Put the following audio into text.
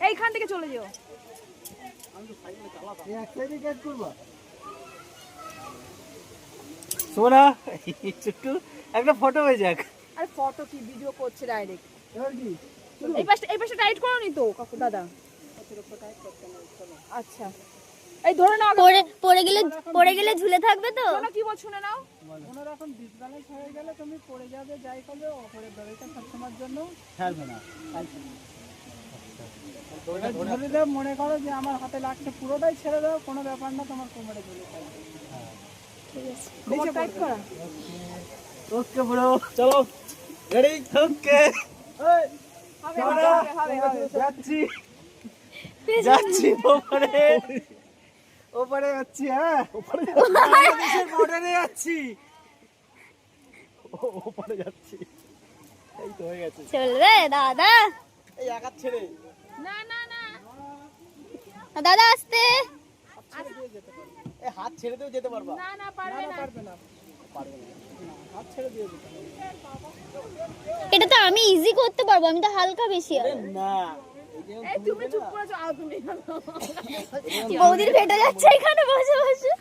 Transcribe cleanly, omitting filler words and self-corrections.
এইখান থেকে চলে যেও। সোনা ছোট্টু একটা ফটো হয়ে যাক। আরে ফটো কি, ভিডিও করছে ডাইরেক্ট। এই পাশে টাইট করো নি তো কাকু দাদা? আচ্ছা এই ধরে নাও। পড়ে গেলে ঝুলে থাকবে তো। কি বল, শুনে নাও। কোনো রকম ডিসব্যালেন্স হয়ে গেলে তুমি পড়ে যাবে, যাই করবে ওপরে দড়িটা সবসময়ের জন্য ছাড়বে না। ধরে দাও, মনে করো যে আমার হাতে লাগছে, পুরোটাই ছেড়ে দাও, কোনো ব্যাপার না, তোমার কোমরে ঝুলে থাকবে। ঠিক আছে, নিচে টাইট করা। ওকে ব্রো, চলো রেডি। ওকে হবে হবে হবে হবে। যাচ্ছি যাচ্ছি ওপরে ওপরে যাচ্ছি। হ্যাঁ বাংলাদেশের বর্ডারে যাচ্ছি, ওপরে যাচ্ছি। এই তো হয়ে গেছে। চল রে দাদা। এই আঘাত ছেড়ে না না না দাদা আসতে। এই হাত ছেড়ে দিয়েও যেতে পারবা? না না পারবে না। পারবে না, পারবে না। হাত ছেড়ে দিয়ে দিতে হবে। এটা তো আমি ইজি করতে পারবো, আমি তো হালকা বেশি আর। না এই তুমি চুপ করে যাও, তুমি বৌদির ফেটে যাচ্ছে এখানে বসে বসে।